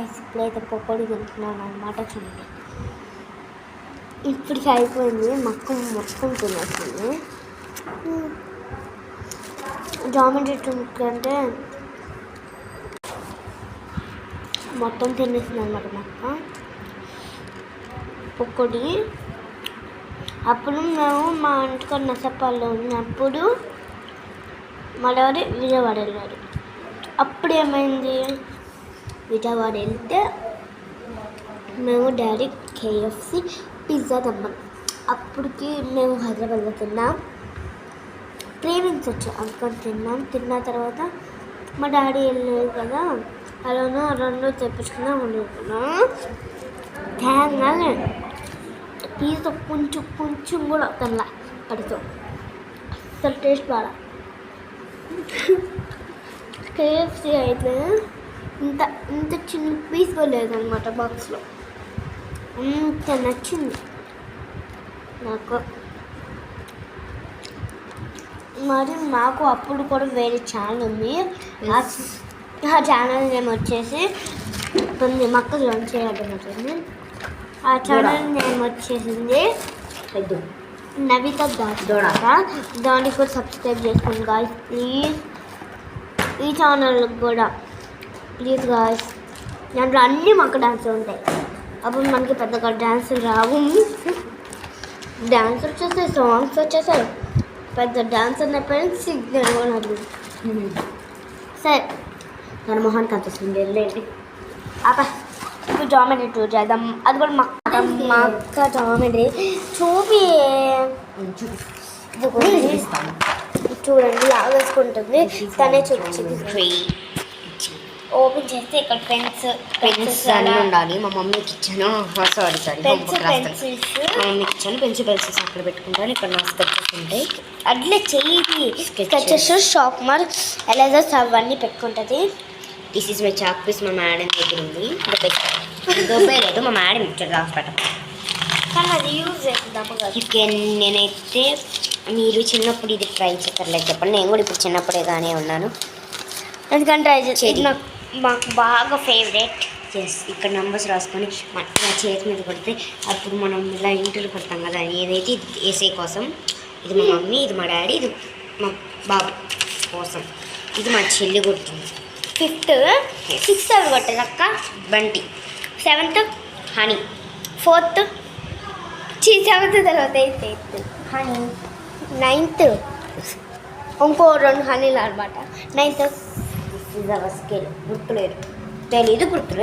Guys ఇప్పుడైతే పకోడీ తింటున్నాను అనమాట. చూడండి ఇప్పటికి అయిపోయింది, మొత్తం తినేస్తుంది. జామెంట్రీ ట్రిక్ అంటే మొత్తం తినేస్తుంది అనమాట మొత్తం పకోడీ. అప్పుడు మేము మా ఇంటికి నసపాల్లో ఉన్నప్పుడు మా డాడీ విజయవాడ వెళ్ళాడు. అప్పుడు ఏమైంది, విజయవాడ వెళ్తే మేము డాడీ కేఎఫ్సి పిజ్జా తిన్నాం. అప్పటికి మేము హైదరాబాద్లో తిన్నాం, క్రేవింగ్స్ వచ్చాయి అనుకొని తిన్న తర్వాత మా డాడీ వెళ్ళలేదు కదా, అలానే 2 తెప్పించుకున్నా వండుకున్నాం. తేగానే పిజ్జా కొంచెం కూడా తినలా పడితో, అసలు టేస్ట్ బాగా. కేఎఫ్సి అయితే ఇంత చిన్న పీస్ కూడా లేదనమాట బాక్స్లో. అంత నచ్చింది నాకు. మరి మాకు అప్పుడు కూడా వేరే ఛానల్ ఉంది. ఆ ఛానల్ నేమ్ వచ్చేసి మక్క లాంచ్ చేయాలంటుంది. ఆ ఛానల్ నేమ్ వచ్చేసింది నవిత దాకా. దానికి కూడా సబ్స్క్రైబ్ చేసుకోండి గాయ్స్ ప్లీజ్. ఈ ఛానల్కి కూడా ప్లీజ్ గాయ్స్. దాంట్లో అన్నీ మక్క డాన్సులు ఉంటాయి. అప్పుడు మనకి పెద్దగా డాన్సులు రావు. డాన్స్ వచ్చేసాయి, సాంగ్స్ వచ్చేసాయి, పెద్ద డాన్స్ అన్నప్పుడు సిగ్నల్ కూడా అది. సరే మన మొహానికి అనిపిస్తుంది వెళ్ళండి. ఇప్పుడు జామెట్రీ టూర్ చేద్దాం. అది కూడా మా అక్క జామెట్రీ చూడండి లాగేసుకుంటుంది. తనే చూపించింది. ఓపెన్ చేస్తే ఇక్కడ పెన్స్ అన్నీ ఉండాలి. మా మమ్మీకి ఇచ్చాను, సారీ మా మమ్మీకి ఇచ్చాను పెన్సిల్స్ అక్కడ పెట్టుకుంటాను. ఇక్కడ నా స్కెచెస్ ఉంటాయి. అట్లే చెయ్యి స్కెచెస్, షాప్ మార్క్, ఎరేజర్స్ అవన్నీ పెట్టుకుంటుంది. This is my chalk piece. మా మేడం దగ్గర ఉంది. లేదు మా మేడం ఇచ్చారు హాస్పిటల్. కానీ అది యూజ్ చేద్దాం. నేనైతే మీరు చిన్నప్పుడు ఇది ట్రై చేస్తారులేదు చెప్పండి. నేను కూడా ఇప్పుడు చిన్నప్పుడే కానీ ఉన్నాను, ఎందుకంటే ట్రై చేసి మాకు బాగా ఫేవరెట్. ఇక్కడ నెంబర్స్ రాసుకొని మన చేతి మీద కొడితే అప్పుడు మనం ఇలా ఇంటర్లు కొడతాం కదా, ఏదైతే ఇది వేసే కోసం. ఇది మా మమ్మీ, ఇది మా డాడీ, ఇది మా బాబు కోసం, ఇది మా చెల్లి కొడుతుంది. 5th 6th అవి కొట్టేది అక్క Bunty, 7th honey, 4th 7th తర్వాత 8th హనీ, 9th ఇంకో 2 హనీలు అనమాట. 9th స్కేల్ గుర్తులేదు, తెలీదు గుర్తులేదు.